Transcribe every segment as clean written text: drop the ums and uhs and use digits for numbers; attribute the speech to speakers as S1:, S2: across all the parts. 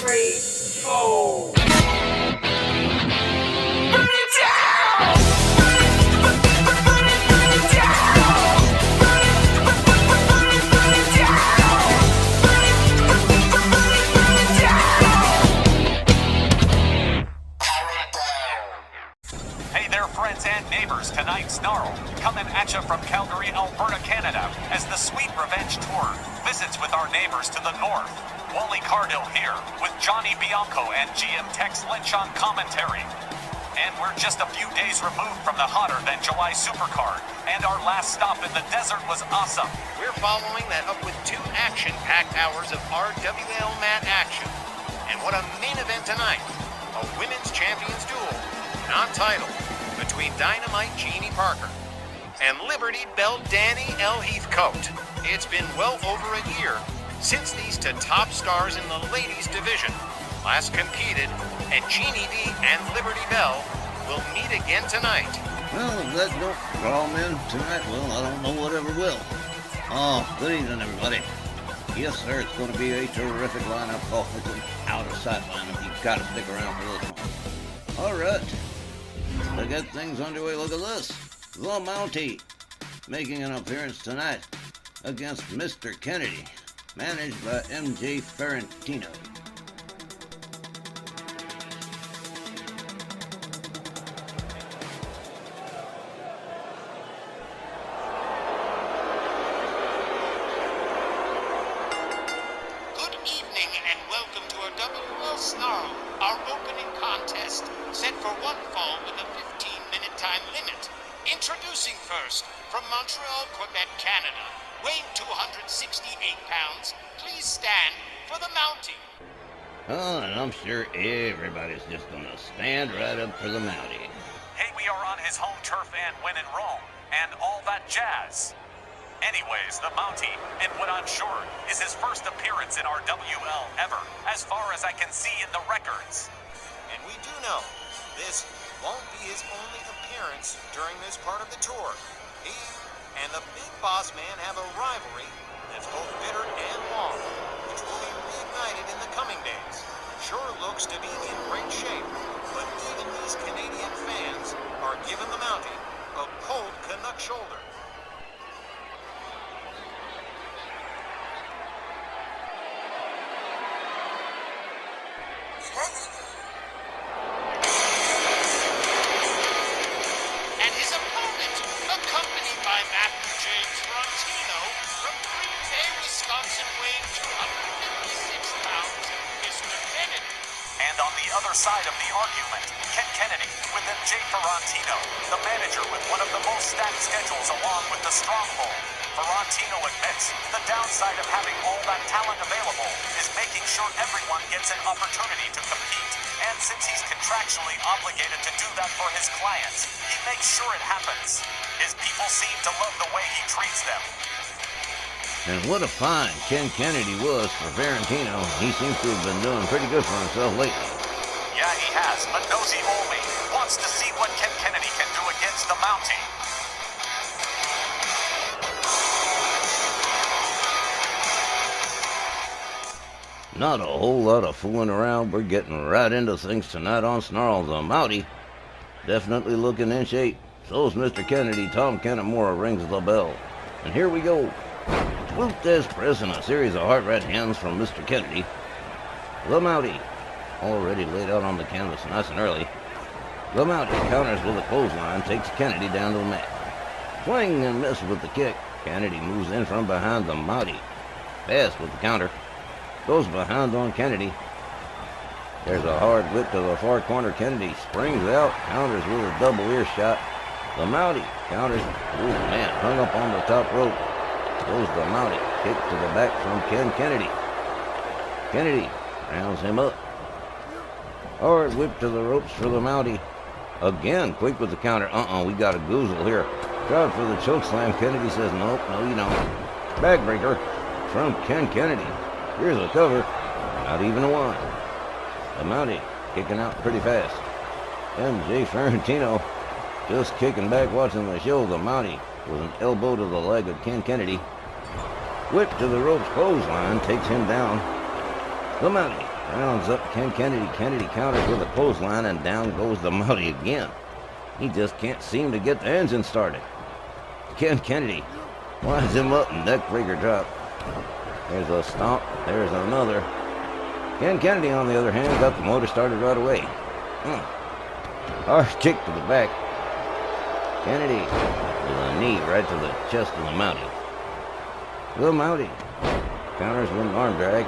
S1: 3, 4. Burn it down! Burn it down! Burn it down!
S2: Hey there, friends and neighbors. Tonight's Snarl coming at you from Calgary, Alberta, Canada, as the Sweet Revenge Tour visits with our neighbors to the north. Wally Cardill here with Johnny Bianco and GM Tex Lynch on commentary. And we're just a few days removed from the hotter than July Supercard, and our last stop in the desert was awesome.
S3: We're following that up with 2 action-packed hours of RWL mat action. And what a main event tonight. A women's champions duel, non-title, between Dynamite Jeannie Parker and Liberty Belle Danny L. Heathcote. It's been well over a year since these 2 top stars in the ladies division last competed, and Jeannie D and Liberty Belle will meet again tonight.
S4: Well, if that don't draw men tonight, well, I don't know whatever will. Oh, good evening, everybody. Yes, sir, it's going to be a terrific lineup. Oh, it's an out-of-sight lineup. You've got to stick around for this one. All right. To get things underway, look at this. The Mountie making an appearance tonight against Mr. Kennedy, managed by MJ Ferrantino.
S3: Good evening and welcome to a Rwl Sn Rl, our opening contest, set for one fall with a 15-minute time limit. Introducing first, from Montreal, Quebec, Canada, weighing 268 pounds, please stand for the Mountie.
S4: Oh, and I'm sure everybody's just going to stand right up for the Mountie.
S2: Hey, we are on his home turf and win in Rome, and all that jazz. Anyways, the Mountie, in what I'm sure is his first appearance in our WL ever, as far as I can see in the records.
S3: And we do know this won't be his only appearance during this part of the tour. He and the Big Boss Man have a rivalry that's both bitter and long, which will be reignited in the coming days. Sure looks to be in great shape, but even these Canadian fans are giving the Mountie a cold Canuck shoulder. And his opponent, accompanied by Matthew James Frontino from Green Bay, Wisconsin, weighing 256 pounds, Mr. Kennedy.
S2: And on the other side of the argument, Ken Kennedy with MJ Ferrantino, the manager with one of the most stacked schedules along with the Stronghold. Ferrantino admits the downside of having all that talent available is making sure everyone gets an opportunity to compete. And since he's contractually obligated to do that for his clients, he makes sure it happens. His people seem to love the way he treats them.
S4: And what a find Ken Kennedy was for Ferrantino. He seems to have been doing pretty good for himself lately.
S2: Yeah, he has, but Nosy Olney wants to see what Ken Kennedy can do against the Mountie.
S4: Not a whole lot of fooling around. We're getting right into things tonight on Snarl. The Mountie definitely looking in shape. So's Mr. Kennedy. Tom Kennemora rings the bell. And here we go. Flutes press and a series of heart right hands from Mr. Kennedy. The Mountie already laid out on the canvas nice and early. The Mountie counters with a clothesline, takes Kennedy down to the mat. Swing and miss with the kick. Kennedy moves in from behind the Mountie. Fast with the counter. Goes behind on Kennedy. There's a hard whip to the far corner. Kennedy springs out, counters with a double ear shot. The Mountie counters. Oh man, hung up on the top rope. Goes the Mountie. Kick to the back from Ken Kennedy. Kennedy rounds him up. Hard whip to the ropes for the Mountie. Again, quick with the counter. We got a goozle here. Tried for the choke slam. Kennedy says, nope, no you don't. Backbreaker from Ken Kennedy. Here's a cover. Not even a one. The Mountie kicking out pretty fast. MJ Ferrantino just kicking back, watching the show. The Mountie with an elbow to the leg of Ken Kennedy. Whip to the ropes, clothesline, takes him down. The Mountie rounds up Ken Kennedy. Kennedy counters with a clothesline, and down goes the Mountie again. He just can't seem to get the engine started. Ken Kennedy winds him up and neckbreaker drop. There's a stomp. There's another. Ken Kennedy, on the other hand, got the motor started right away. Hard kick to the back. Kennedy with a knee right to the chest of the Mountie. The Mountie counters with an arm drag.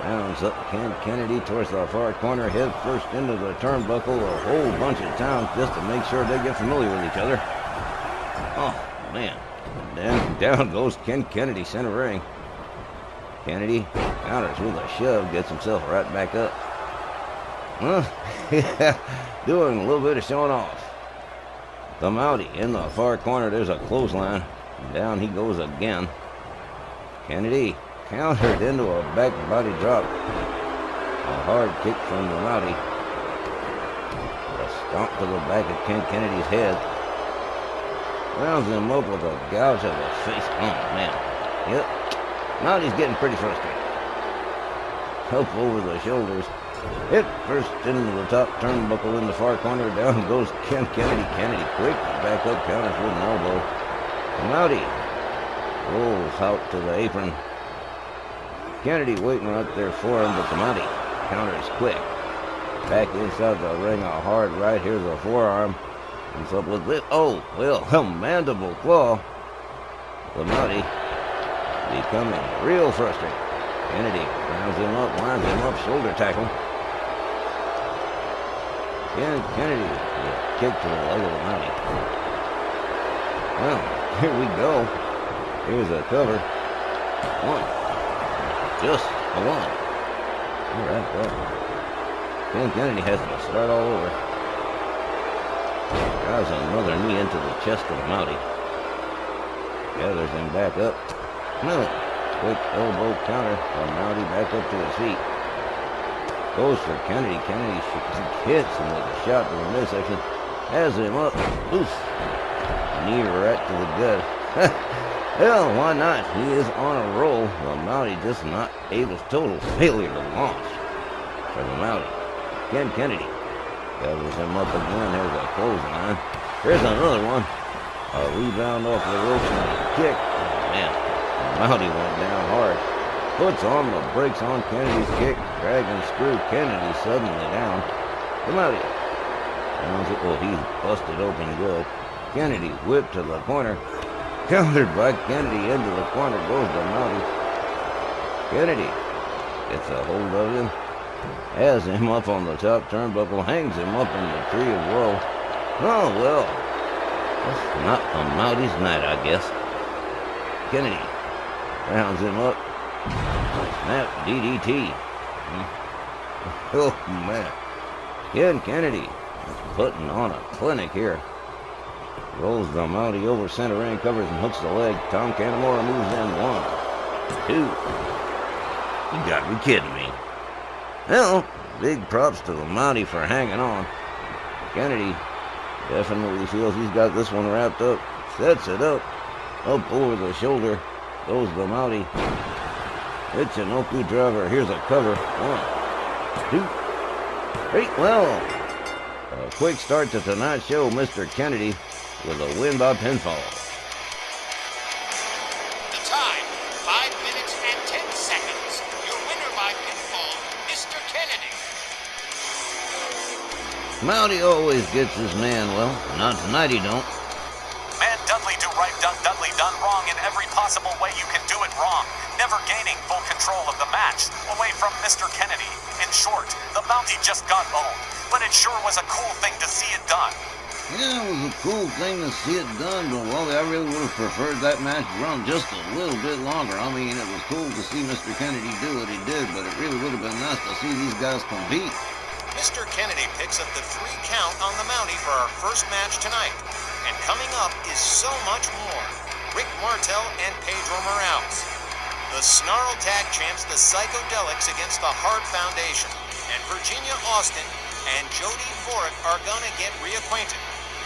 S4: Rounds up Ken Kennedy towards the far corner, head first into the turnbuckle a whole bunch of times just to make sure they get familiar with each other. Oh, man. And then down goes Ken Kennedy, center ring. Kennedy counters with a shove, gets himself right back up. Doing a little bit of showing off. The Mountie in the far corner, there's a clothesline. Down he goes again. Kennedy countered into a back body drop. A hard kick from the Mountie. A stomp to the back of Ken Kennedy's head. Rounds him up with a gouge of the face. Oh, man. Yep. Moutie's getting pretty frustrated. Up over the shoulders. Hit first into the top turnbuckle in the far corner. Down goes Ken Kennedy. Kennedy quick back up, counters with an elbow. The Mountie rolls out to the apron. Kennedy waiting right there for him, but the Mountie counters quick. Back inside the ring, a hard right. Here's a forearm. He's up with it. Oh, well, a mandible claw. The Mountie becoming real frustrated. Kennedy rounds him up, lines him up, shoulder tackle. Kennedy with a kick to the leg of the Mountie. Well, here we go. Here's a cover. One. Just a one. All right, well. Ken Kennedy has to start all over. Drives another knee into the chest of the Mountie. Gathers him back up. No. Quick elbow counter. The Mountie back up to his feet. Goes for Kennedy. Kennedy hits him with a shot to the midsection. Has him up. Oof. Knee right to the gut. Hell, why not? He is on a roll. The Mountie just not able. Total failure to launch for the Mountie. Ken Kennedy gathers him up again. There's a clothesline. Here's another one. A rebound off the ropes and a kick. Oh, man. The Mountie went down hard. Puts on the brakes on Kennedy's kick. Drag and screw Kennedy suddenly down. The Mountie rounds it. Oh, he's busted open good. Kennedy whipped to the corner. Countered by Kennedy into the corner goes the Mountie. Kennedy gets a hold of him. Has him up on the top turnbuckle. Hangs him up in the tree of woe. Oh, well. That's not the Moutie's night, I guess. Kennedy rounds him up. Snap DDT. Oh, man. Ken Kennedy is putting on a clinic here. Rolls the Mountie over center ring, covers and hooks the leg. Tom Canamora moves in. 1, 2. You gotta be kidding me. Well, big props to the Mountie for hanging on. Kennedy definitely feels he's got this one wrapped up. Sets it up. Up over the shoulder goes the Mountie. It's an Oku driver. Here's a cover. 1, 2, 3. Well, a quick start to tonight's show. Mr. Kennedy with a win by pinfall.
S3: The time, 5 minutes and 10 seconds. Your winner by pinfall, Mr. Kennedy.
S4: Mountie always gets his man. Well, not tonight he don't.
S2: Man Dudley do right, Dudley done wrong in every possible way you can do it wrong. Never gaining full control of the match away from Mr. Kennedy. In short, the Mountie just got owned. But it sure was a cool thing to see it done.
S4: Yeah, it was a cool thing to see it done, but Wally, I really would have preferred that match run just a little bit longer. I mean, it was cool to see Mr. Kennedy do what he did, but it really would have been nice to see these guys compete.
S3: Mr. Kennedy picks up the 3 count on the Mountie for our first match tonight. And coming up is so much more. Rick Martel and Pedro Morales. The Snarl Tag Champs, the Psychedelics against the Hart Foundation. And Virginia Austin and Jody Forick are gonna get reacquainted.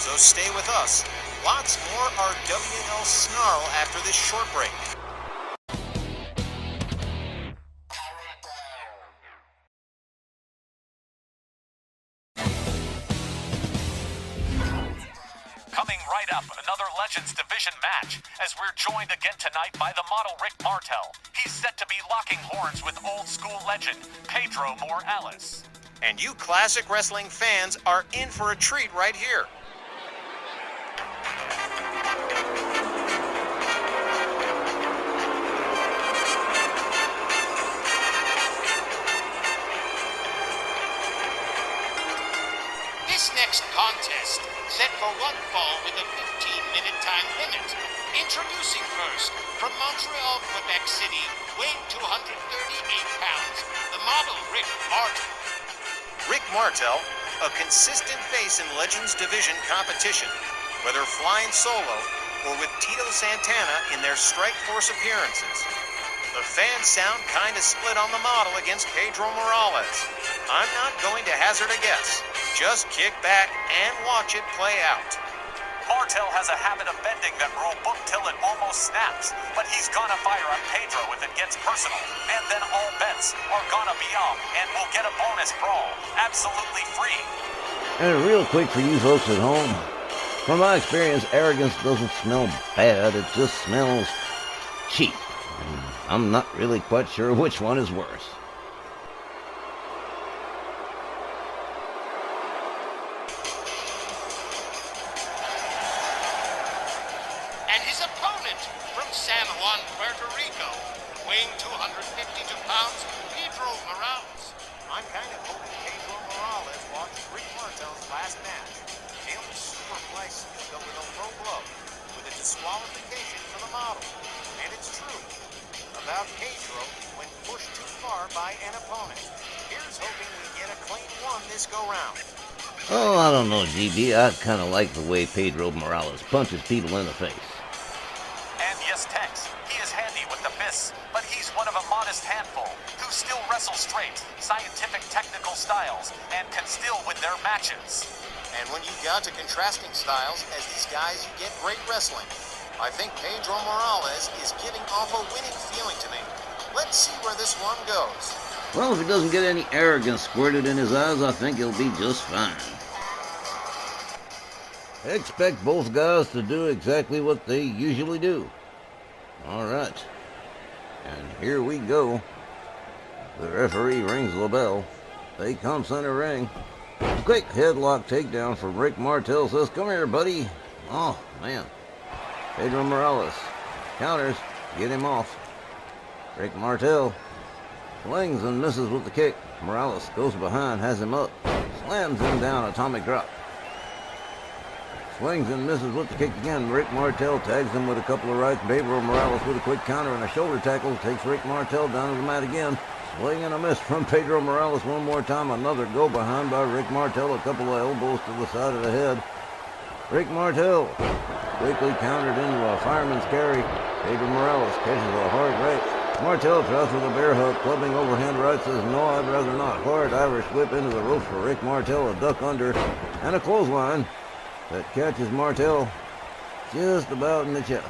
S3: So stay with us. Lots more RWL Snarl after this short break.
S2: up another Legends Division match as we're joined again tonight by the model Rick Martel. He's set to be locking horns with old school legend Pedro Morales.
S3: And you classic wrestling fans are in for a treat right here. This next contest, set for one fall with a 15-minute time limit. Introducing first, from Montreal, Quebec City, weighing 238 pounds, the model Rick Martel. Rick Martel, a consistent face in Legends Division competition, whether flying solo or with Tito Santana in their Strike Force appearances. The fans sound kinda split on the model against Pedro Morales. I'm not going to hazard a guess. Just kick back and watch it play out.
S2: Martel has a habit of bending that rule book till it almost snaps, but he's gonna fire at Pedro if it gets personal, and then all bets are gonna be off, and we'll get a bonus brawl, absolutely free.
S4: And real quick for you folks at home, from my experience, arrogance doesn't smell bad, it just smells cheap. And I'm not really quite sure which one is worse.
S3: And his opponent from San Juan, Puerto Rico, weighing 252 pounds, Pedro Morales. I'm kind of hoping Pedro Morales watched Rick Martel's last match. Nailed the superflex with a low blow, with a disqualification for the model. And it's true about Pedro when pushed too far by an opponent. Here's hoping we get a clean one this go-round.
S4: Oh, I don't know, GB. I kind of like the way Pedro Morales punches people in the face.
S2: And yes, Tex, he is handy with the fists, but he's one of a modest handful who still wrestle straight, scientific technical styles, and can still win their matches.
S3: And when you got to contrasting styles as these guys, you get great wrestling. I think Pedro Morales is giving off a winning feeling to me. Let's see where this one goes.
S4: Well, if he doesn't get any arrogance squirted in his eyes, I think he'll be just fine. Expect both guys to do exactly what they usually do. All right. And here we go. The referee rings the bell. They come center ring. Quick headlock takedown from Rick Martel. Says, come here, buddy. Oh, man. Pedro Morales counters. Get him off. Rick Martel swings and misses with the kick. Morales goes behind, has him up. Slams him down, atomic drop. Swings and misses with the kick again. Rick Martel tags him with a couple of rights. Pedro Morales with a quick counter and a shoulder tackle. Takes Rick Martel down to the mat again. Swing and a miss from Pedro Morales one more time. Another go behind by Rick Martel. A couple of elbows to the side of the head. Rick Martel quickly countered into a fireman's carry. Pedro Morales catches a hard right. Martel tries for the bear hug. Clubbing overhand right, says, no, I'd rather not. Hard Irish whip into the ropes for Rick Martel. A duck under and a clothesline that catches Martel just about in the chest.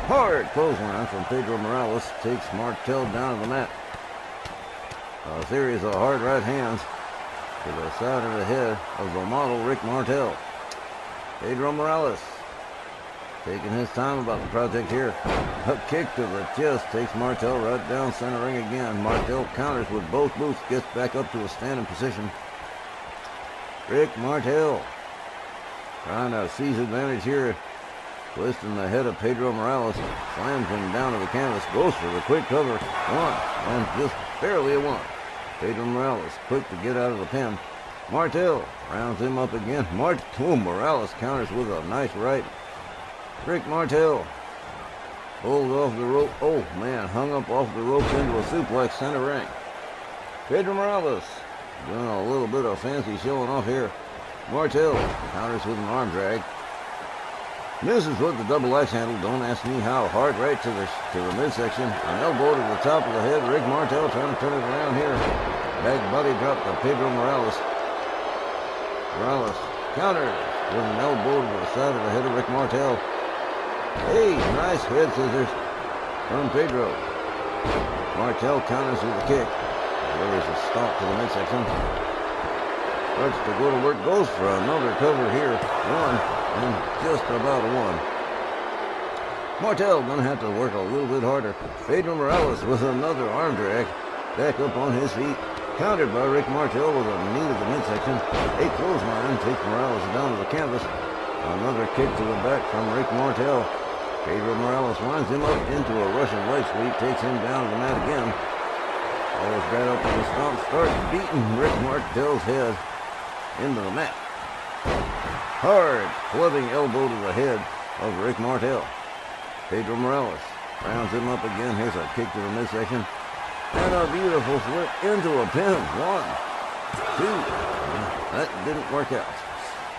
S4: Hard clothesline from Pedro Morales takes Martel down to the mat. A series of hard right hands to the side of the head of the model Rick Martel. Pedro Morales taking his time about the project here. A kick to the chest takes Martel right down center ring again. Martel counters with both boots, gets back up to a standing position. Rick Martel trying to seize advantage here. Twisting the head of Pedro Morales. Slams him down to the canvas. Goes for the quick cover. One. And just barely a one. Pedro Morales quick to get out of the pin. Martel rounds him up again. Morales counters with a nice right. Rick Martel pulled off the rope. Oh, man. Hung up off the ropes into a suplex center ring. Pedro Morales doing a little bit of fancy showing off here. Martel counters with an arm drag. Misses with the double axe handle. Don't ask me how. Hard right to the midsection. An elbow to the top of the head. Rick Martel trying to turn it around here. Back body drop to Pedro Morales. Morales counters with an elbow to the side of the head of Rick Martel. Hey, nice head scissors from Pedro. Martel counters with a kick. There is a stomp to the midsection. Starts to go to work, goes for another cover here. One, and just about a one. Martel gonna have to work a little bit harder. Pedro Morales with another arm drag. Back up on his feet. Countered by Rick Martel with a knee to the midsection. A clothesline takes Morales down to the canvas. Another kick to the back from Rick Martel. Pedro Morales winds him up into a Russian leg sweep, takes him down to the mat again. Follows right up with a stomp, starts beating Rick Martel's head into the mat. Hard, clubbing elbow to the head of Rick Martel. Pedro Morales rounds him up again. Here's a kick to the midsection. And a beautiful flip into a pin. 1, 2. That didn't work out.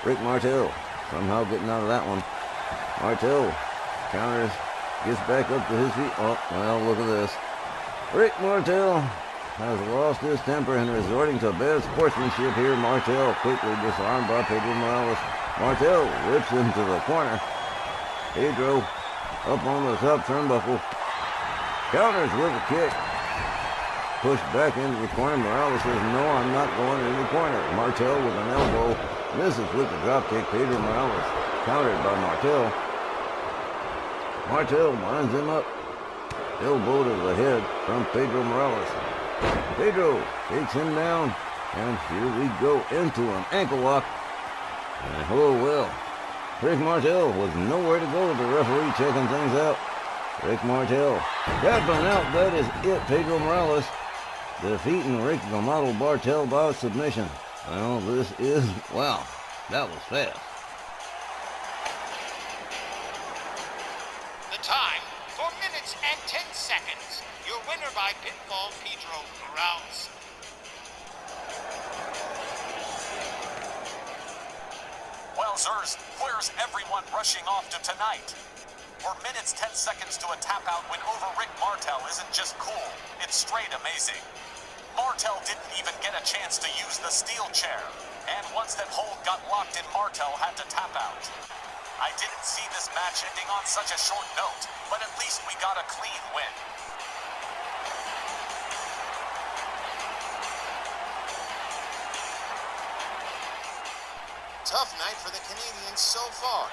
S4: Rick Martel somehow getting out of that one. Martel counters, gets back up to his feet. Oh, well, look at this. Rick Martel has lost his temper and resorting to bad sportsmanship here. Martel quickly disarmed by Pedro Morales. Martel whips him to the corner. Pedro up on the top turnbuckle. Counters with a kick. Pushed back into the corner. Morales says, no, I'm not going into the corner. Martel with an elbow. Misses with the dropkick. Pedro Morales countered by Martel. Martel winds him up. Elbow to the head from Pedro Morales. Pedro takes him down. And here we go into an ankle lock. And oh well. Rick Martel was nowhere to go. The referee checking things out. Rick Martel tapping out. That is it. Pedro Morales defeating Rick the Model Bartel by submission. Well, this is, wow, that was fast.
S3: The time, 4 minutes and 10 seconds. Your winner by pinfall, Pedro Morales.
S2: Well, Zers, where's everyone rushing off to tonight? 4 minutes, 10 seconds to a tap-out win over Rick Martel isn't just cool, it's straight amazing. Martel didn't even get a chance to use the steel chair, and once that hold got locked in, Martel had to tap out. I didn't see this match ending on such a short note, but at least we got a clean win.
S3: Tough night for the Canadians so far,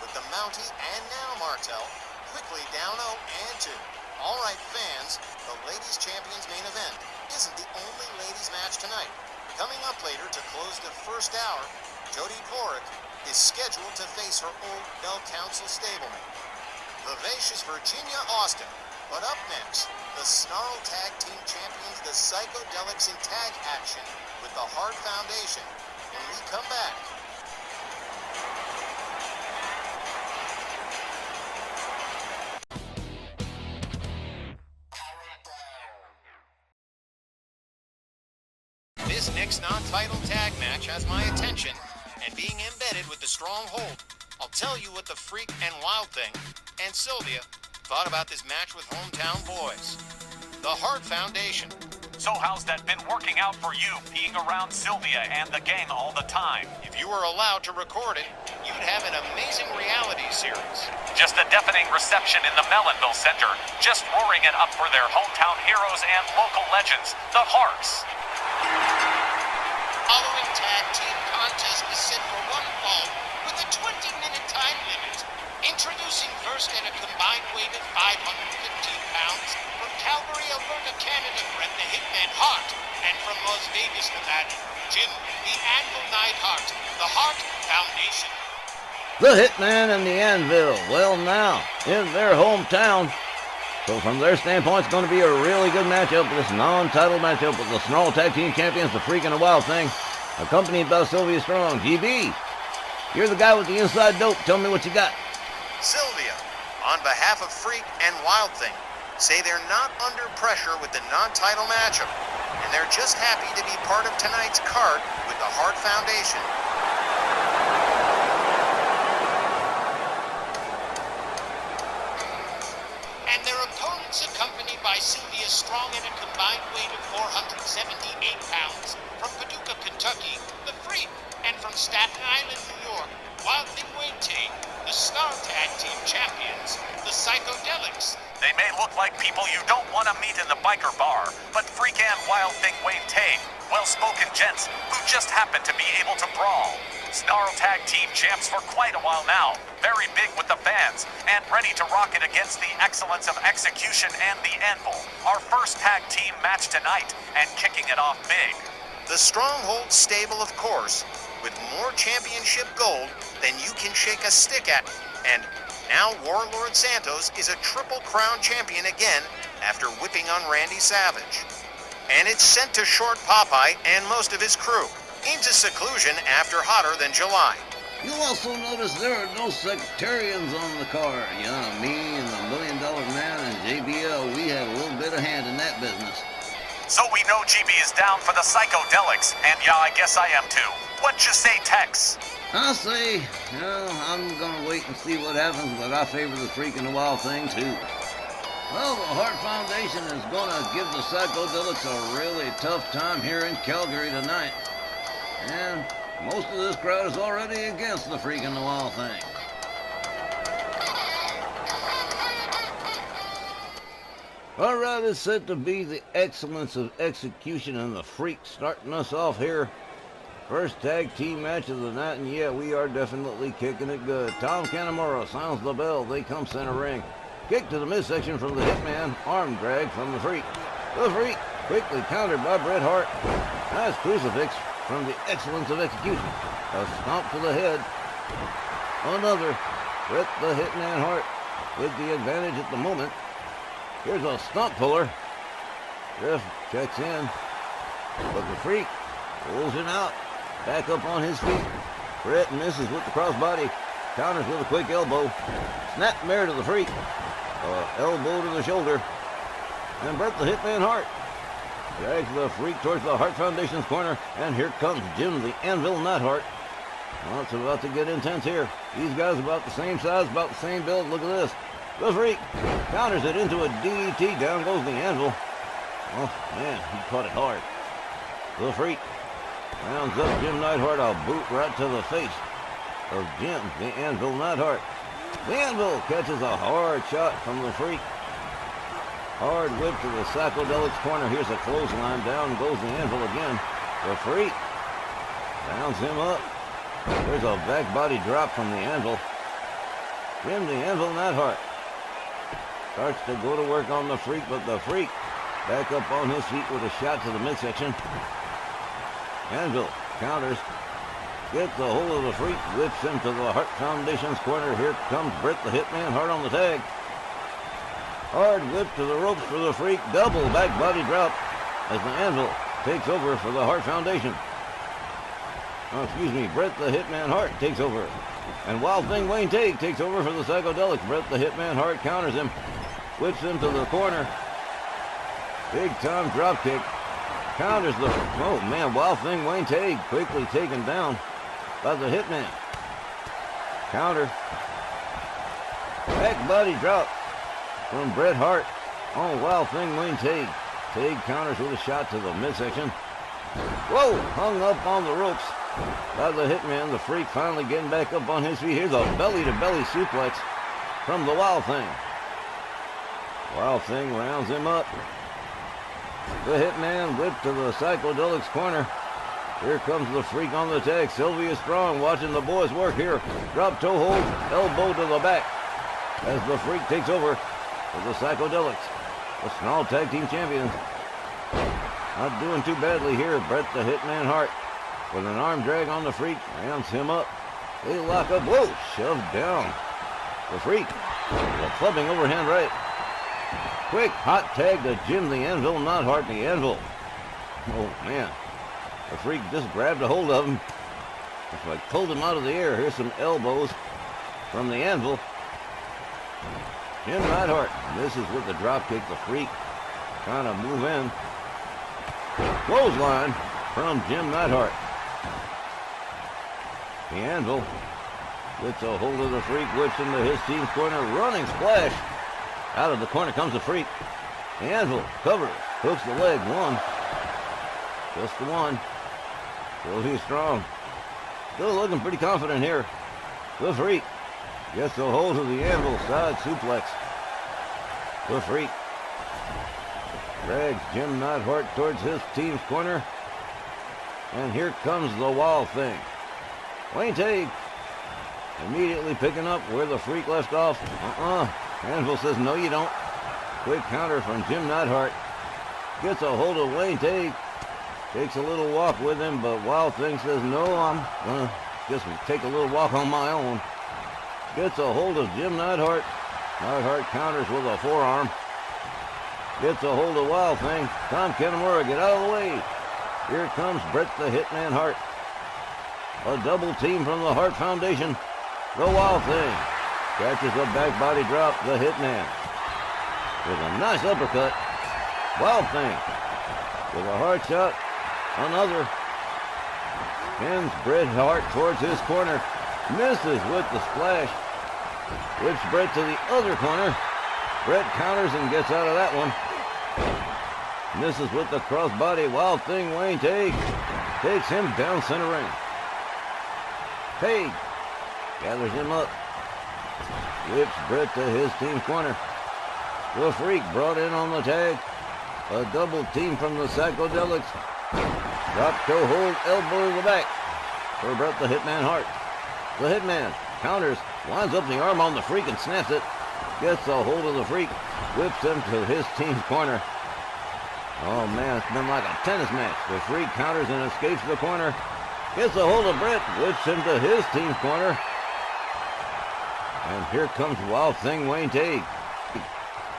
S3: with the Mountie and now Martel quickly down 0 and 2. All right, fans, the Ladies Champions main event isn't the only ladies match tonight. Coming up later to close the first hour, Jody Dvorak is scheduled to face her old Bell Council stablemate, vivacious Virginia Austin. But up next, the Snarl Tag Team Champions, the Psychedelics in tag action with the Hart Foundation. When we come back, this next non-title tag match has my attention, and being embedded with the Stronghold, I'll tell you what the Freak and Wild Thing and Sylvia thought about this match with Hometown Boys. The Hart Foundation.
S2: So how's that been working out for you, being around Sylvia and the gang all the time?
S3: If you were allowed to record it, you'd have an amazing reality series.
S2: Just a deafening reception in the Mellonville Center, just roaring it up for their hometown heroes and local legends, the Harts.
S3: Following tag team contest is set for one fall with a 20-minute time limit. Introducing first at a combined weight of 515 pounds, from Calgary, Alberta, Canada, Brett the Hitman Hart, and from Las Vegas, Nevada, Jim the Anvil Neidhart, the Hart Foundation.
S4: The Hitman and the Anvil, well now, in their hometown. So from their standpoint, it's going to be a really good matchup, this non-title matchup with the Snarl Tag Team Champions, the Freak and the Wild Thing, accompanied by Sylvia Strong. GB, you're the guy with the inside dope. Tell me what you got.
S3: Sylvia, on behalf of Freak and Wild Thing, say they're not under pressure with the non-title matchup, and they're just happy to be part of tonight's card with the Hart Foundation. And their opponents accompanied by Sylvia Strong at a combined weight of 478 pounds, from Paducah, Kentucky, the Freak, and from Staten Island, New York, Wild Thing Wing Ting, the Star Tag Team Champions, the Psychedelics,
S2: They may look like people you don't want to meet in the biker bar, but Freak and Wild Thing Wayne Tague, well-spoken gents who just happen to be able to brawl. Snarl Tag Team champs for quite a while now, very big with the fans, and ready to rock it against the excellence of Execution and the Anvil. Our first tag team match tonight, and kicking it off big.
S3: The Stronghold stable, of course, with more championship gold than you can shake a stick at. And now Warlord Santos is a Triple Crown champion again after whipping on Randy Savage. And it's sent to Short Popeye and most of his crew into seclusion after hotter than July.
S4: You'll also notice there are no sectarians on the card. Me and the $1 Million Man and JBL, we had a little bit of hand in that business.
S2: So we know GB is down for the psychedelics, and yeah, I guess I am too. What you say, Tex?
S4: I'll say, I'm gonna wait and see what happens, but I favor the Freak and the Wild Thing too. Well, the Heart Foundation is gonna give the Psychedelics a really tough time here in Calgary tonight. And most of this crowd is already against the Freak and the Wild Thing. All right, it's said to be the excellence of Execution and the Freak starting us off here. First tag team match of the night, and yeah, we are definitely kicking it good. Tom Canamora sounds the bell. They come center ring. Kick to the midsection from the Hitman. Arm drag from the Freak. The Freak quickly countered by Bret Hart. Nice crucifix from the excellence of Execution. A stomp to the head. Another. Bret the Hitman Hart with the advantage at the moment. Here's a stomp puller. Ref checks in. But the Freak pulls him out. Back up on his feet. Bret misses with the crossbody. Counters with a quick elbow. Snap mare to the Freak. Elbow to the shoulder. And Bret the Hitman Hart drags the Freak towards the Hart Foundation's corner. And here comes Jim the Anvil Neidhart. Well, it's about to get intense here. These guys about the same size, about the same build. Look at this. The Freak counters it into a DDT. Down goes the Anvil. Oh, man, he caught it hard. The Freak rounds up Jim Neidhart, a boot right to the face of Jim, the Anvil Neidhart. The Anvil catches a hard shot from the Freak. Hard whip to the Psychedelics corner. Here's a clothesline. Down goes the Anvil again. The Freak rounds him up. There's a back body drop from the Anvil. Jim, the Anvil Neidhart starts to go to work on the Freak, but the Freak back up on his feet with a shot to the midsection. Anvil counters, gets a hold of the Freak, whips him to the Hart Foundation's corner. Here comes Bret the Hitman Hart on the tag. Hard whip to the ropes for the Freak, double back body drop as the Anvil takes over for the Hart Foundation. Bret the Hitman Hart takes over. And Wild Thing Wayne Tague takes over for the Psychedelics. Bret the Hitman Hart counters him, whips him to the corner. Big time drop kick. Counters the... Oh, man, Wild Thing Wayne Tague quickly taken down by the Hitman. Counter. Back body drop from Bret Hart on Wild Thing Wayne Tague. Tague counters with a shot to the midsection. Whoa! Hung up on the ropes by the Hitman. The Freak finally getting back up on his feet. Here's a belly-to-belly suplex from the Wild Thing. Wild Thing rounds him up. The Hitman whip to the Psychedelics corner. Here comes the Freak on the tag. Sylvia Strong watching the boys work here. Drop toe hold, elbow to the back as the Freak takes over for the Psychedelics, the Snarl Tag Team Champions. Not doing too badly here. Bret the Hitman Hart with an arm drag on the Freak. Rounds him up. They lock up. Whoa! Shoved down. The Freak with a clubbing overhand right. Quick hot tag to Jim the Anvil Neidhart. The Anvil. Oh, man. The Freak just grabbed a hold of him. It's like pulled him out of the air. Here's some elbows from the Anvil. Jim Neidhart misses with the drop kick. The Freak trying to move in. Clothesline from Jim Neidhart. The Anvil gets a hold of the Freak, whips into his team's corner. Running splash. Out of the corner comes the Freak. The Anvil covers, hooks the leg. One. Just the one. Sylvia Strong still looking pretty confident here. The Freak gets a hold of the Anvil, side suplex. The Freak drags Jim Neidhart towards his team's corner. And here comes the Wild Thing. Wayne Tague immediately picking up where the Freak left off. Anvil says, no, you don't. Quick counter from Jim Neidhart. Gets a hold of Wayne Tague. Takes a little walk with him, but Wild Thing says, no, I'm going to just take a little walk on my own. Gets a hold of Jim Neidhart. Neidhart counters with a forearm. Gets a hold of Wild Thing. Tom Kinemura, get out of the way. Here comes Bret the Hitman Hart. A double team from the Hart Foundation. The Wild Thing catches a back body drop. The Hitman with a nice uppercut. Wild Thing with a hard shot. Another. Pins Bret Hart towards his corner. Misses with the splash. Whips Bret to the other corner. Bret counters and gets out of that one. Misses with the crossbody. Wild Thing Wayne Tague takes him down center ring. Tague gathers him up. Whips Bret to his team's corner. The Freak brought in on the tag. A double team from the Psychedelics. Drop toe hold, elbow to the back for Bret the Hitman Hart. The Hitman counters, lines up the arm on the Freak and snaps it. Gets a hold of the Freak, whips him to his team's corner. Oh man, it's been like a tennis match. The Freak counters and escapes the corner. Gets a hold of Bret, whips him to his team's corner. And here comes Wild Thing Wayne Tague.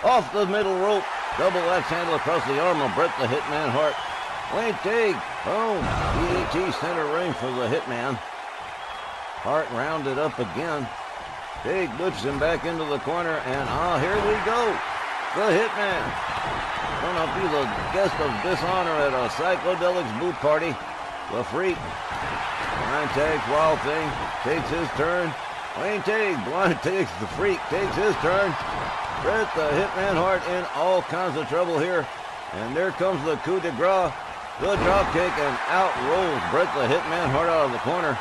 S4: Off the middle rope, double axe handle across the arm of Bret the Hitman Hart. Wayne Tague, boom, DDT center ring for the Hitman. Hart rounded up again. Tague whips him back into the corner, and here we go. The Hitman gonna be the guest of dishonor at a Psychedelics boot party. The Freak blind tags Wild Thing, takes his turn. Wayne Tague blind tags the Freak, takes his turn. Bret the Hitman Hart in all kinds of trouble here. And there comes the coup de grace, the drop kick, and out rolls Bret the Hitman Hart out of the corner.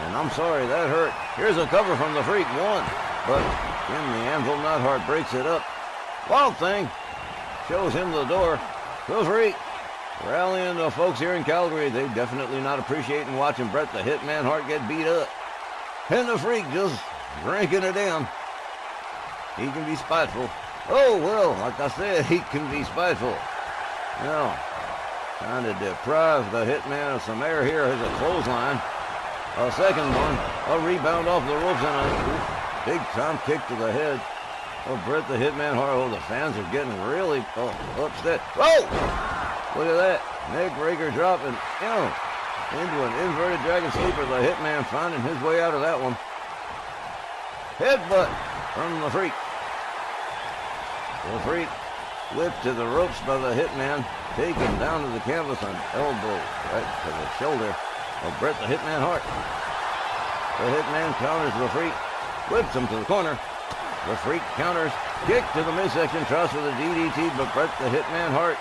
S4: And I'm sorry, that hurt. Here's a cover from the Freak, one. But Jim the Anvil Neidhart breaks it up. Wild Thing shows him the door. The Freak rallying the folks here in Calgary. They definitely not appreciating watching Bret the Hitman Hart get beat up. And the Freak just drinking it in. He can be spiteful. Oh, well, like I said, he can be spiteful. Now, trying to deprive the Hitman of some air here. Here's a clothesline. A second one. A rebound off the ropes and a big-time kick to the head of Bret the Hitman Hart. Oh, the fans are getting really upset. Oh! Look at that. Neck breaker dropping, into an inverted dragon sleeper. The Hitman finding his way out of that one. Headbutt from the Freak. The Freak whipped to the ropes by the Hitman, taken down to the canvas on elbow right to the shoulder of Bret the Hitman Hart. The Hitman counters the Freak, whips him to the corner. The Freak counters, kick to the midsection, tries for the DDT, but Bret the Hitman Hart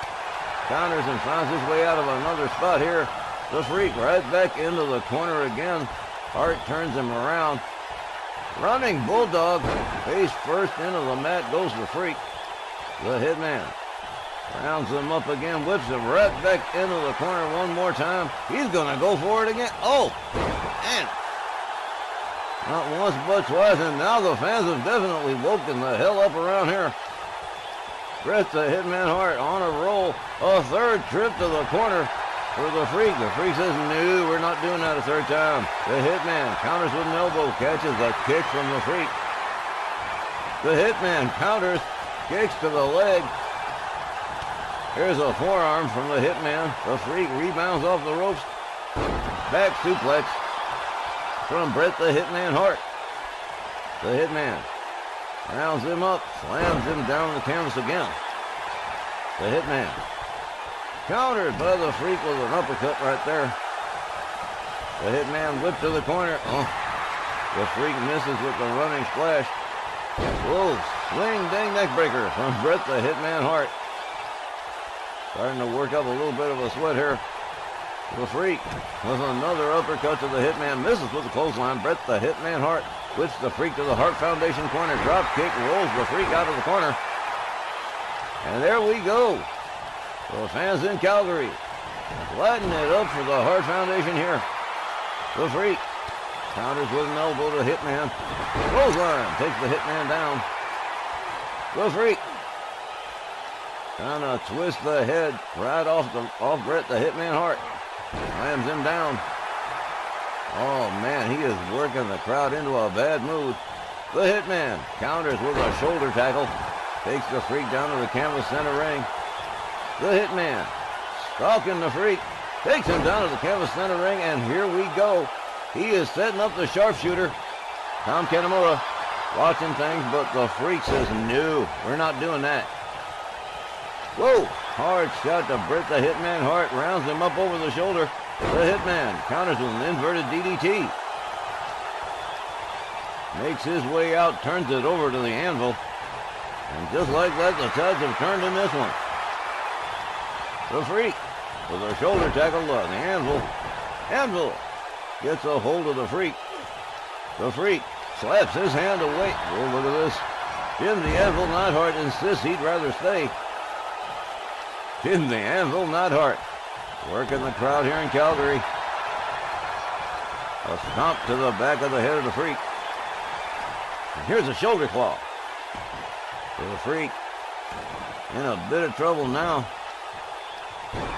S4: counters and finds his way out of another spot here. The Freak right back into the corner again. Hart turns him around. Running Bulldog, face first into the mat goes the Freak. The Hitman rounds him up again, whips him right back into the corner one more time. He's gonna go for it again. Oh, man. Not once but twice, and now the fans have definitely woken the hell up around here. Bret the Hitman Hart on a roll. A third trip to the corner for the Freak. The Freak says, no, we're not doing that a third time. The Hitman counters with an elbow, catches a kick from the Freak. The Hitman counters, kicks to the leg. Here's a forearm from the Hitman. The Freak rebounds off the ropes. Back suplex from Bret the Hitman Hart. The Hitman rounds him up, slams him down the canvas again. The Hitman countered by the Freak with an uppercut right there. The Hitman whipped to the corner. Oh, the Freak misses with the running splash. Whoa, swing dang neck breaker from Bret the Hitman Hart. Starting to work up a little bit of a sweat here. The Freak with another uppercut to the Hitman. Misses with the clothesline. Bret the Hitman Hart whips the Freak to the Hart Foundation corner. Drop kick, rolls the Freak out of the corner. And there we go. The fans in Calgary lighting it up for the Hart Foundation here. The Freak counters with an elbow to Hitman. Clothesline takes the Hitman down. The Freak trying to twist the head right off Bret the Hitman Hart. Slams him down. Oh man, he is working the crowd into a bad mood. The Hitman counters with a shoulder tackle. Takes the Freak down to the canvas center ring. The Hitman stalking the Freak. Takes him down to the canvas center ring, and here we go. He is setting up the sharpshooter. Tom Kanamura watching things, but the Freak says, no, we're not doing that. Whoa, hard shot to Bret the Hitman Hart. Rounds him up over the shoulder. The Hitman counters with an inverted DDT. Makes his way out, turns it over to the Anvil. And just like that, the tides have turned in this one. The Freak with a shoulder tackle on the Anvil. Anvil gets a hold of the Freak. The Freak slaps his hand away. Oh, look at this. Jim the Anvil Neidhart insists he'd rather stay. Jim the Anvil Neidhart working the crowd here in Calgary. A stomp to the back of the head of the Freak. And here's a shoulder claw. The Freak in a bit of trouble now.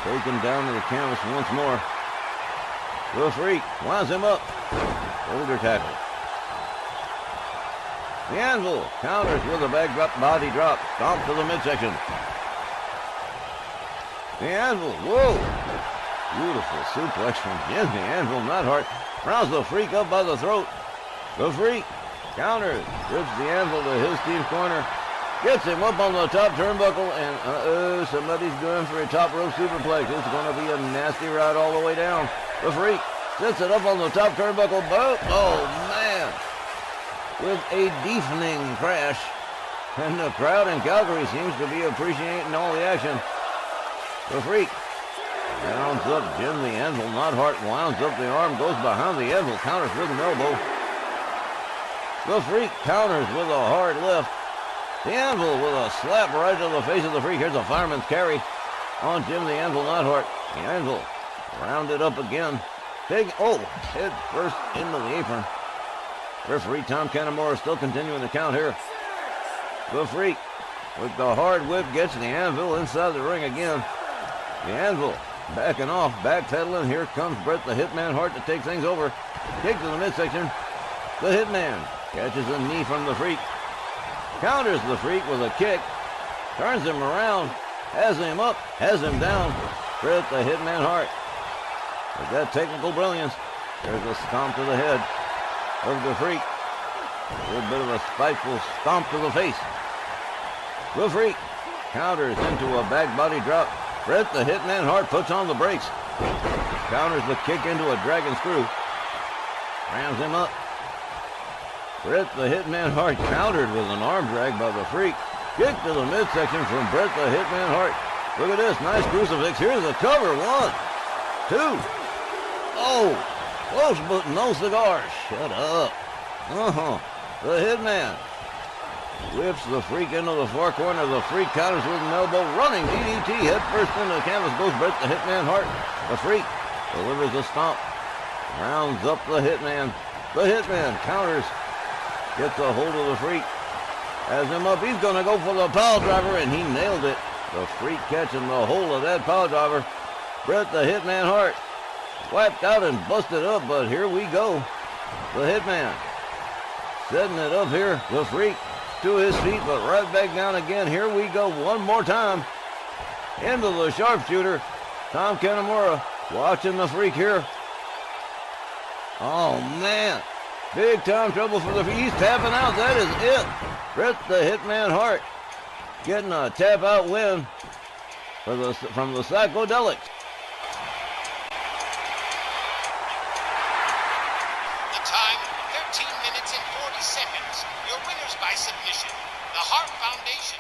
S4: Taken down to the canvas once more. The Freak winds him up. Shoulder tackle. The Anvil counters with a back body drop. Stomp to the midsection. The Anvil, whoa! Beautiful suplex from Jim the Anvil Neidhart. Rounds the Freak up by the throat. The Freak counters. Rips the Anvil to his team's corner. Gets him up on the top turnbuckle, and somebody's going for a top rope superplex. It's going to be a nasty ride all the way down. The Freak sets it up on the top turnbuckle. Boom! Oh, man! With a deafening crash. And the crowd in Calgary seems to be appreciating all the action. The Freak rounds up Jim the Anvil Neidhart, winds up the arm, goes behind the Anvil, counters with an elbow. The Freak counters with a hard left. The Anvil with a slap right to the face of the Freak. Here's a fireman's carry on Jim the Anvil Neidhart. The Anvil rounded up again. Head first into the apron. Referee Tom Kanamura still continuing the count here. The Freak with the hard whip gets the Anvil inside the ring again. The Anvil backing off, backpedaling. Here comes Bret the Hitman Hart to take things over. Kick to the midsection. The Hitman catches a knee from the Freak. Counters the Freak with a kick. Turns him around. Has him up. Has him down. Bret the Hitman Hart. With that technical brilliance, there's a stomp to the head of the Freak. A little bit of a spiteful stomp to the face. The Freak counters into a back body drop. Bret the Hitman Hart puts on the brakes. Counters the kick into a dragon screw. Rams him up. Bret the Hitman Hart countered with an arm drag by the Freak. Kick to the midsection from Bret the Hitman Hart. Look at this, nice crucifix. Here's the cover. 1, 2. Oh, close but no cigar. Shut up. The Hitman whips the Freak into the far corner. The Freak counters with an elbow. Running DDT head first into the canvas goes Bret the Hitman Hart. The Freak delivers a stomp. Rounds up the Hitman. The Hitman counters. Gets a hold of the Freak. Has him up. He's going to go for the pile driver, and he nailed it. The Freak catching the hold of that pile driver. Bret the Hitman Hart wiped out and busted up, but here we go. The Hitman setting it up here. The Freak to his feet, but right back down again. Here we go one more time. Into the sharpshooter. Tom Kanamura watching the Freak here. Oh, man. Big time trouble for the Freak. He's tapping out. That is it. Bret the Hitman Hart getting a tap out win from the Psychedelics.
S3: The time, 13 minutes and 40 seconds. Your winners by submission, the Hart Foundation.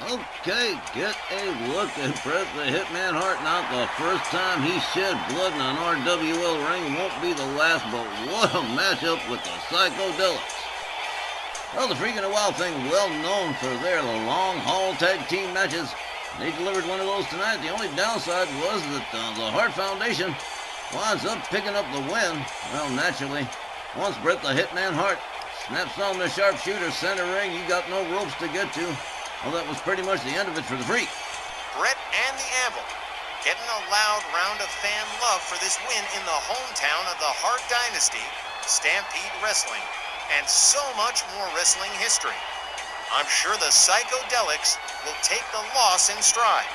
S4: Okay, get a look at Bret the Hitman Hart. Not the first time he shed blood in an RWL ring. Won't be the last, but what a matchup with the Psychedelics. Well, the Freakin' the Wild Thing, well known for their long-haul tag team matches. They delivered one of those tonight. The only downside was that the Hart Foundation winds up picking up the win. Well, naturally, once Bret the Hitman Hart snaps on the sharpshooter center ring, you got no ropes to get to. Well, that was pretty much the end of it for the Freak.
S3: Bret and the Anvil getting a loud round of fan love for this win in the hometown of the Hart Dynasty, Stampede Wrestling, and so much more wrestling history. I'm sure the Psychedelics will take the loss in stride.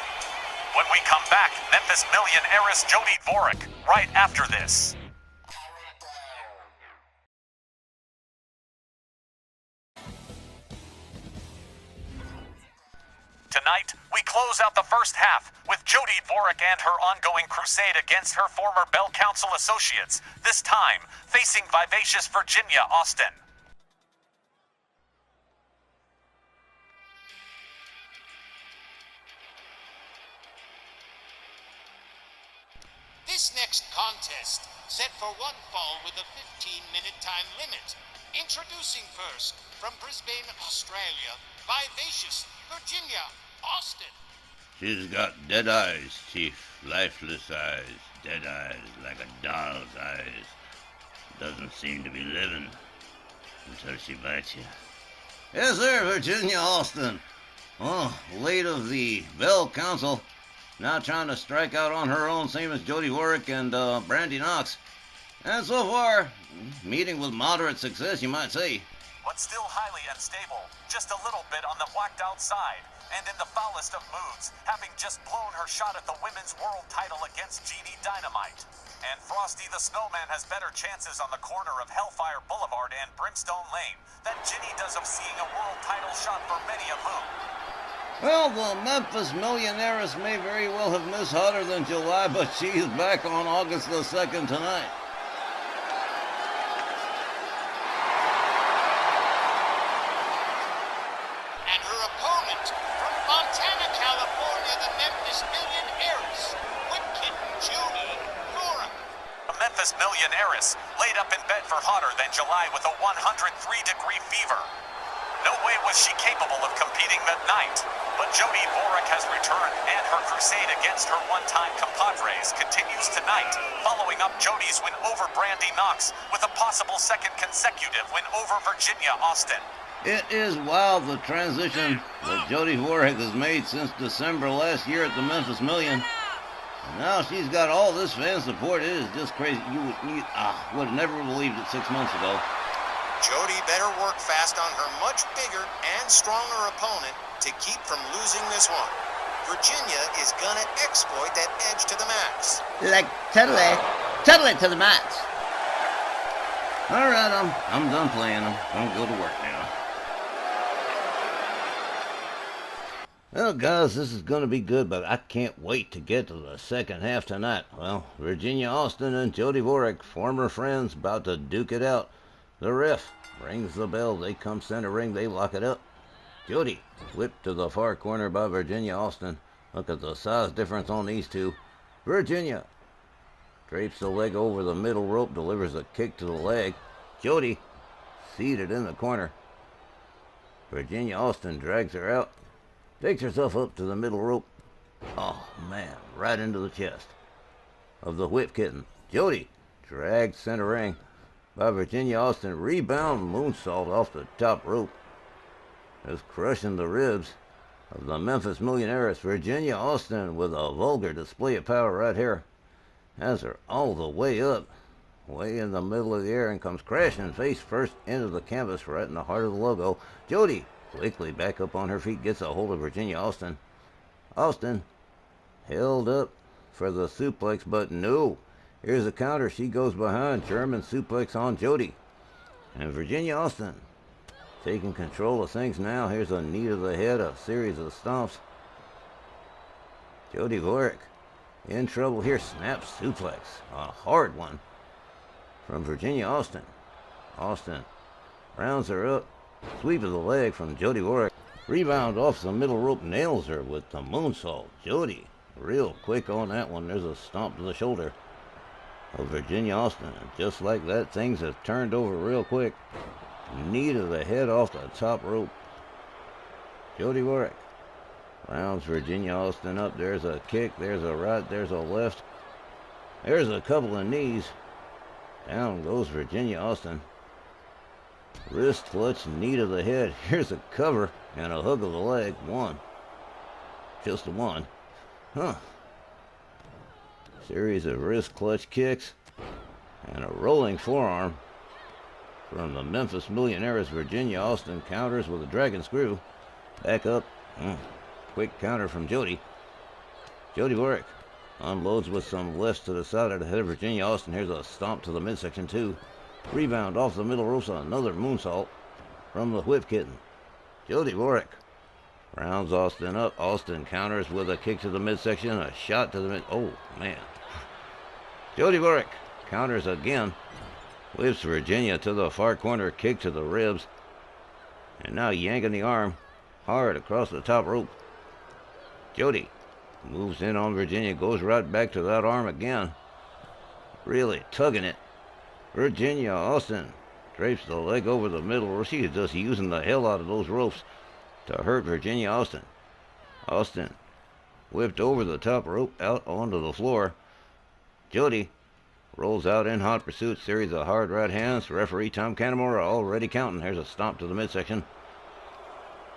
S2: When we come back, Memphis Million heiress Jody Dvorak, right after this. Tonight, we close out the first half with Jody Dvorak and her ongoing crusade against her former Bell Council associates, this time facing vivacious Virginia Austin.
S3: This next contest, set for one fall with a 15-minute time limit. Introducing first, from Brisbane, Australia, vivacious Virginia Austin.
S4: She's got dead eyes, Chief. Lifeless eyes. Dead eyes like a doll's eyes. Doesn't seem to be living until she bites you. Yes, sir, Virginia Austin. Oh, late of the Bell Council. Now trying to strike out on her own, same as Jody Dvorak and Brandy Knox. And so far, meeting with moderate success, you might say.
S2: But still highly unstable, just a little bit on the whacked out side, and in the foulest of moods, having just blown her shot at the women's world title against Jeannie Dynamite. And Frosty the Snowman has better chances on the corner of Hellfire Boulevard and Brimstone Lane than Ginny does of seeing a world title shot for many a moon.
S4: Well, the Memphis Millionaires may very well have missed hotter than July, but she's back on August the 2nd tonight.
S3: And her opponent, from Montana, California, the Memphis Millionaires, Whip Kitten Jody Dvorak.
S2: A Memphis Millionaires laid up in bed for hotter than July with a 103-degree fever. No way was she capable of competing that night. But Jody Dvorak has returned, and her crusade against her one-time compadres continues tonight, following up Jody's win over Brandy Knox with a possible second consecutive win over Virginia Austin.
S4: It is wild, the transition that Jody Dvorak has made since December last year at the Memphis Million. And now she's got all this fan support. It is just crazy. You would have never believed it 6 months ago.
S3: Jody better work fast on her much bigger and stronger opponent to keep from losing this one. Virginia is gonna exploit that edge to the max.
S5: Like, totally to the max.
S4: All right, I'm done playing them. I'm gonna go to work now. Well, guys, this is gonna be good, but I can't wait to get to the second half tonight. Well, Virginia Austin and Jody Dvorak, former friends, about to duke it out. The ref rings the bell. They come center ring. They lock it up. Jody whipped to the far corner by Virginia Austin. Look at the size difference on these two. Virginia drapes the leg over the middle rope, delivers a kick to the leg. Jody seated in the corner. Virginia Austin drags her out, takes herself up to the middle rope. Oh, man, right into the chest of the Whip Kitten. Jody dragged center ring by Virginia Austin. Rebound moonsault off the top rope. Just crushing the ribs of the Memphis Millionaires. Virginia Austin with a vulgar display of power right here. Has her all the way up, way in the middle of the air, and comes crashing face first into the canvas right in the heart of the logo. Jody quickly back up on her feet, gets a hold of Virginia Austin. Austin held up for the suplex, but no. Here's a counter. She goes behind. German suplex on Jody. And Virginia Austin taking control of things now. Here's a knee to the head, a series of stomps. Jody Dvorak in trouble here. Snap suplex. A hard one from Virginia Austin. Austin rounds her up. Sweep of the leg from Jody Dvorak. Rebound off the middle rope. Nails her with the moonsault. Jody real quick on that one. There's a stomp to the shoulder of Virginia Austin. And just like that, things have turned over real quick. knee to the head off the top rope. Jody Warwick rounds Virginia Austin up. There's a kick, there's a right, there's a left. There's a couple of knees. Down goes Virginia Austin. Wrist clutch, knee to the head. Here's a cover and a hook of the leg. One. Just a one. Huh. Series of wrist clutch kicks and a rolling forearm from the Memphis Millionaires. Virginia Austin counters with a dragon screw. Back up. Quick counter from Jody. Jody Warwick unloads with some lefts to the side of the head of Virginia Austin. Here's a stomp to the midsection too. Rebound off the middle ropes. Another moonsault from the whip kitten. Jody Warwick rounds Austin up. Austin counters with a kick to the midsection. A shot to the mid. Oh, man. Jody Warwick counters again. Whips Virginia to the far corner. Kick to the ribs. And now yanking the arm hard across the top rope. Jody moves in on Virginia. Goes right back to that arm again. Really tugging it. Virginia Austin drapes the leg over the middle. She is just using the hell out of those ropes to hurt Virginia Austin. Austin whipped over the top rope out onto the floor. Jody rolls out in hot pursuit. Series of hard right hands. Referee Tom Canamora already counting. There's a stomp to the midsection.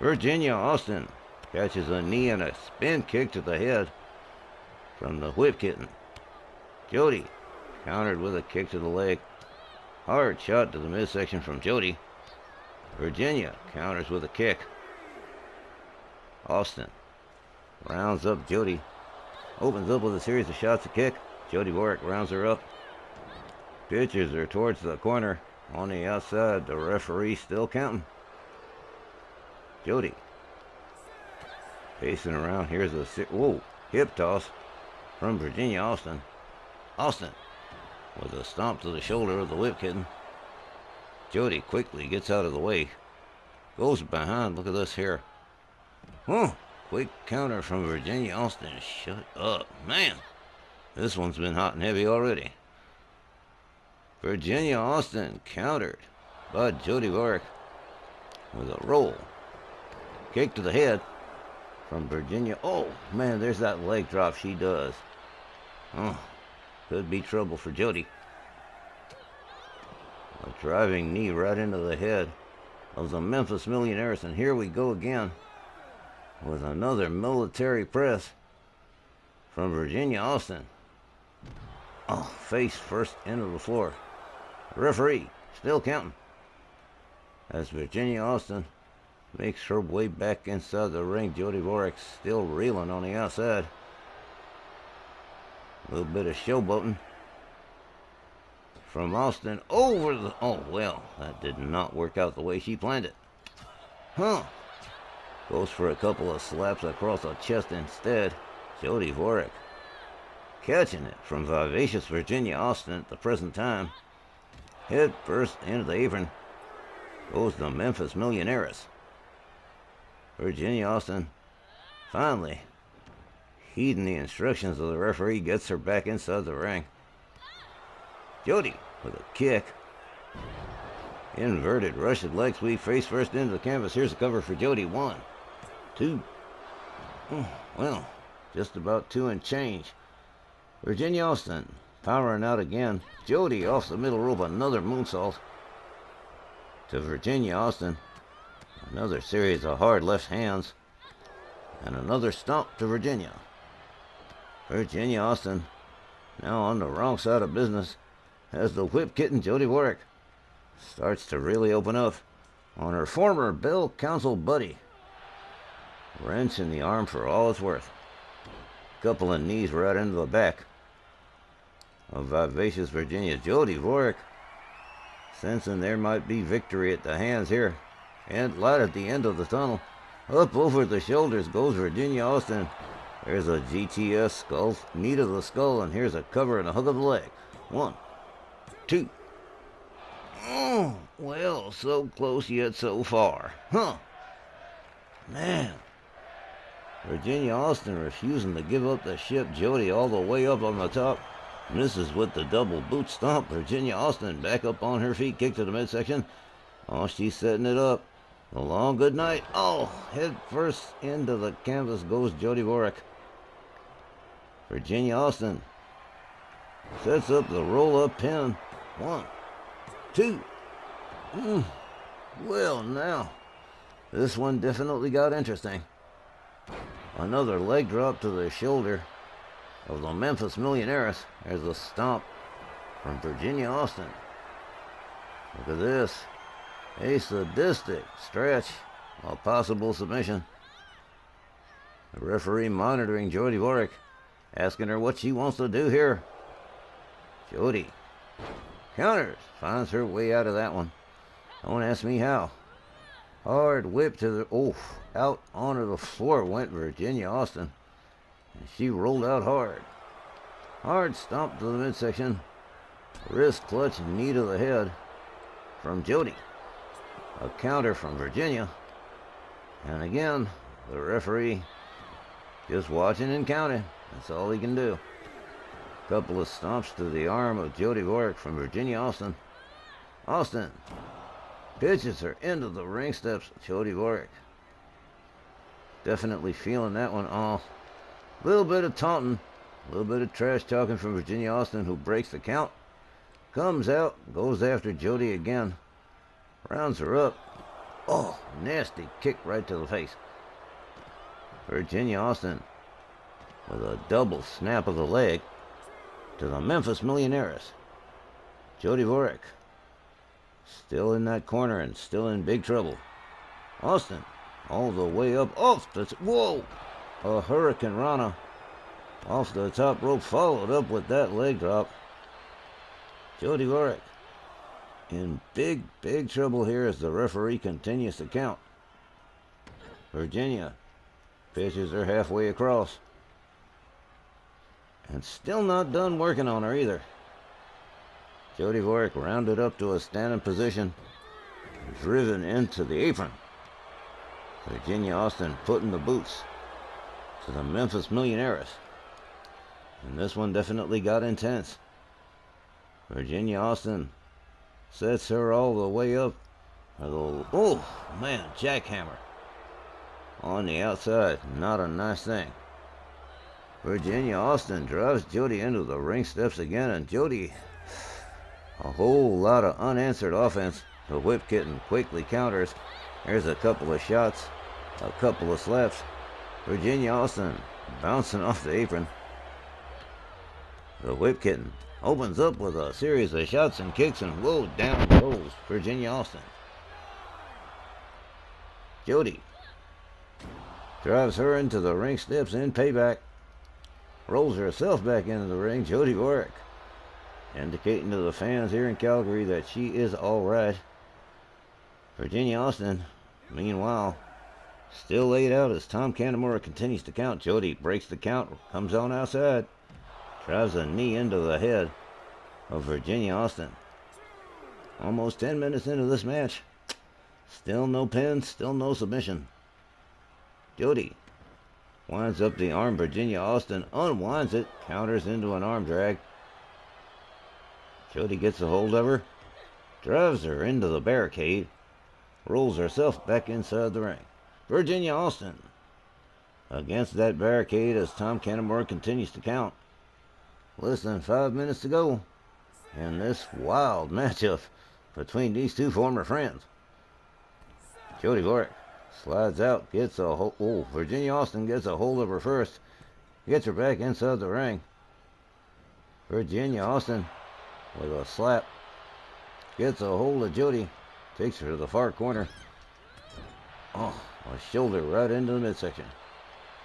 S4: Virginia Austin catches a knee and a spin kick to the head from the whip kitten. Jody countered with a kick to the leg. Hard shot to the midsection from Jody. Virginia counters with a kick. Austin rounds up Jody. Opens up with a series of shots to kick. Jody Warwick rounds her up. Pitches her towards the corner. On the outside, the referee still counting. Jody pacing around. Here's a hip toss from Virginia Austin. Austin with a stomp to the shoulder of the whip kitten. Jody quickly gets out of the way. Goes behind. Look at this here. Quick counter from Virginia Austin. Shut up. Man, this one's been hot and heavy already. Virginia Austin countered by Jody Warwick with a roll. Kick to the head from Virginia. Oh, man, there's that leg drop she does. Could be trouble for Jody. A driving knee right into the head of the Memphis Millionaires. And here we go again with another military press from Virginia Austin. Face first into the floor. Referee still counting as Virginia Austin makes her way back inside the ring. Jody Warwick still reeling on the outside. A little bit of showboating from Austin over the... Oh, well, that did not work out the way she planned it. Goes for a couple of slaps across the chest instead. Jody Warwick catching it from vivacious Virginia Austin at the present time. Head first into the apron goes the Memphis Millionaires. Virginia Austin finally heeding the instructions of the referee gets her back inside the ring. Jody with a kick. Inverted Russian leg sweep face first into the canvas. Here's a cover for Jody. 1, 2. Well, just about 2 and change. Virginia Austin powering out again. Jody off the middle rope. Another moonsault to Virginia Austin. Another series of hard left hands. And another stomp to Virginia. Virginia Austin now on the wrong side of business as the whip kitten Jody Warwick starts to really open up on her former Bell Council buddy. Wrenching the arm for all it's worth. Couple of knees right into the back of vivacious Virginia. Jody Warwick sensing there might be victory at the hands here. And light at the end of the tunnel. Up over the shoulders goes Virginia Austin. There's a GTS skull, knee to the skull, and here's a cover and a hook of the leg. 1, 2. Well, so close yet so far. Man. Virginia Austin refusing to give up the ship. Jody all the way up on the top. Misses with the double boot stomp. Virginia Austin back up on her feet. Kick to the midsection. Oh, she's setting it up. A long good night. Oh, head first into the canvas goes Jody Warwick. Virginia Austin sets up the roll-up pin. 1, 2. Well, now, this one definitely got interesting. Another leg drop to the shoulder of the Memphis Millionaires. There's a stomp from Virginia Austin. Look at this. A sadistic stretch. A possible submission. The referee monitoring Jody Warwick, asking her what she wants to do here. Jody counters, finds her way out of that one. Don't ask me how. Hard whip to the, out onto the floor went Virginia Austin. And she rolled out hard. Hard stomp to the midsection. Wrist clutch, knee to the head from Jody. A counter from Virginia. And again, the referee just watching and counting. That's all he can do. Couple of stomps to the arm of Jody Warwick from Virginia Austin. Austin pitches her into the ring steps. Jody Warwick definitely feeling that one. A little bit of taunting, a little bit of trash talking from Virginia Austin, who breaks the count. Comes out, goes after Jody again. Rounds her up. Nasty kick right to the face. Virginia Austin with a double snap of the leg to the Memphis Millionaires. Jody Warwick still in that corner and still in big trouble. Austin all the way up off the... Whoa! A Hurricane Rana off the top rope, followed up with that leg drop. Jody Warwick in big trouble here as the referee continues to count. Virginia pitches her halfway across. And still not done working on her either. Jody Warwick rounded up to a standing position, driven into the apron. Virginia Austin putting the boots to the Memphis Millionaires. And this one definitely got intense. Virginia Austin sets her all the way up. Jackhammer on the outside. Not a nice thing. Virginia Austin drives Jody into the ring steps again, and Jody, a whole lot of unanswered offense. The whip kitten quickly counters. There's a couple of shots, a couple of slaps. Virginia Austin bouncing off the apron. The whip kitten opens up with a series of shots and kicks, and down goes Virginia Austin. Jody drives her into the ring steps in payback. Rolls herself back into the ring. Jody Warwick indicating to the fans here in Calgary that she is alright. Virginia Austin, meanwhile, still laid out as Tom Canamora continues to count. Jody breaks the count, comes on outside, drives a knee into the head of Virginia Austin. Almost 10 minutes into this match. Still no pin, still no submission. Jody winds up the arm. Virginia Austin unwinds it, counters into an arm drag. Jody gets a hold of her, drives her into the barricade, rolls herself back inside the ring. Virginia Austin against that barricade as Tom Canamora continues to count. Less than 5 minutes to go in this wild matchup between these two former friends. Jody Warwick slides out, gets a hold. Virginia Austin gets a hold of her first. Gets her back inside the ring. Virginia Austin with a slap. Gets a hold of Jody. Takes her to the far corner. A shoulder right into the midsection.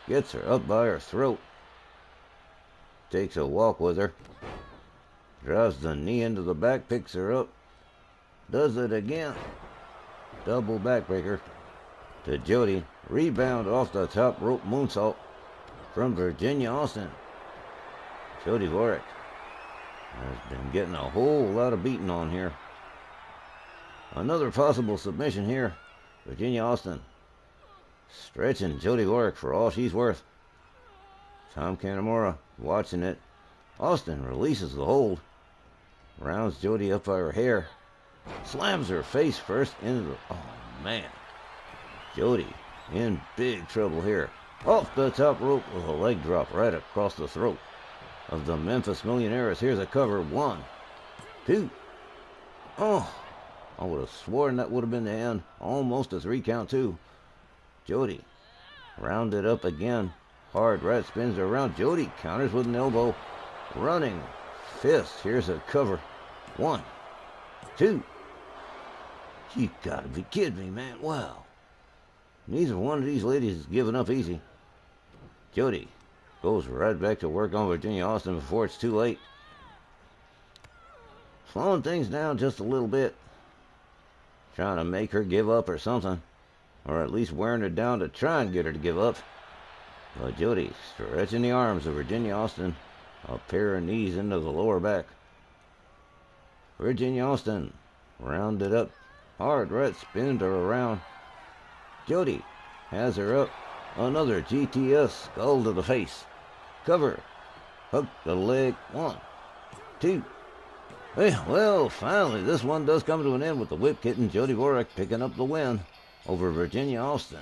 S4: Gets her up by her throat. Takes a walk with her. Drives the knee into the back, picks her up. Does it again. Double backbreaker to Jody. Rebound off the top rope moonsault from Virginia Austin. Jody Warwick has been getting a whole lot of beating on here. Another possible submission here. Virginia Austin stretching Jody Warwick for all she's worth. Tom Canamora watching it. Austin releases the hold. Rounds Jody up by her hair. Slams her face first into the... Oh, man. Jody in big trouble here. Off the top rope with a leg drop right across the throat of the Memphis Millionaires. Here's a cover. 1, 2. Oh, I would have sworn that would have been the end. Almost a 3 count, too. Jody rounded up again. Hard right spins her around. Jody counters with an elbow. Running fist. Here's a cover. 1, 2. You gotta be kidding me, man. Wow. Neither one of these ladies is giving up easy. Jody goes right back to work on Virginia Austin before it's too late. Slowing things down just a little bit. Trying to make her give up or something. Or at least wearing her down to try and get her to give up. But Jody stretching the arms of Virginia Austin. A pair of knees into the lower back. Virginia Austin rounded up. Hard right spinned her around. Jody has her up. Another GTS skull to the face. Cover. Hook the leg. 1, 2. Hey, well, finally, this one does come to an end with the whip kitten Jody Warwick picking up the win over Virginia Austin.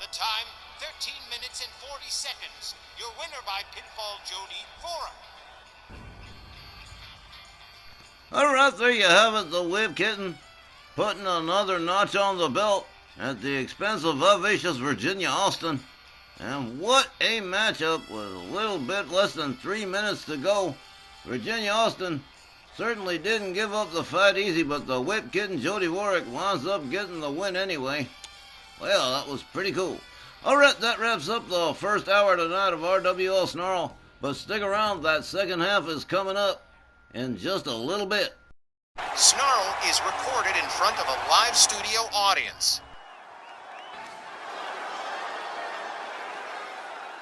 S3: The time, 13 minutes and 40 seconds. Your winner by pinfall, Jody Warwick.
S4: All right, there you have it, the whip kitten putting another notch on the belt at the expense of vivacious Virginia Austin. And what a matchup with a little bit less than 3 minutes to go. Virginia Austin certainly didn't give up the fight easy, but the whip kitten Jody Warwick winds up getting the win anyway. Well, that was pretty cool. All right, that wraps up the first hour tonight of RWL Sn Rl. But stick around, that second half is coming up in just a little bit.
S3: Snarl is recorded in front of a live studio audience.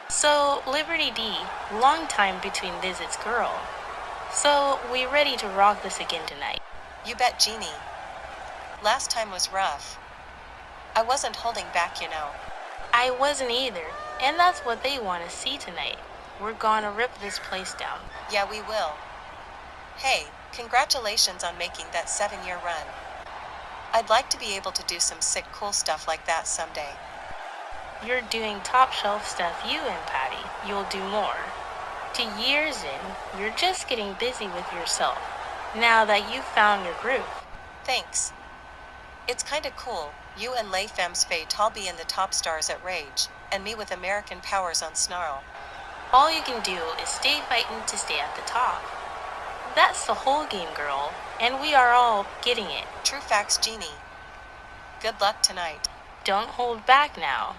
S6: So, Liberty D, long time between visits girl. So, we ready to rock this again tonight?
S7: You bet, Jeannie. Last time was rough. I wasn't holding back, you know.
S6: I wasn't either, and that's what they want to see tonight. We're gonna rip this place down.
S7: Yeah, we will. Hey, congratulations on making that 7-year run. I'd like to be able to do some sick, cool stuff like that someday.
S6: You're doing top shelf stuff, you and Patty. You'll do more. 2 years in, you're just getting busy with yourself. Now that you've found your groove.
S7: Thanks. It's kinda cool. You and Les Femmes Fatale be in the top stars at Rage, and me with American Powers on Snarl.
S6: All you can do is stay fighting to stay at the top. That's the whole game, girl, and we are all getting it.
S7: True facts, Jeannie. Good luck tonight.
S6: Don't hold back now.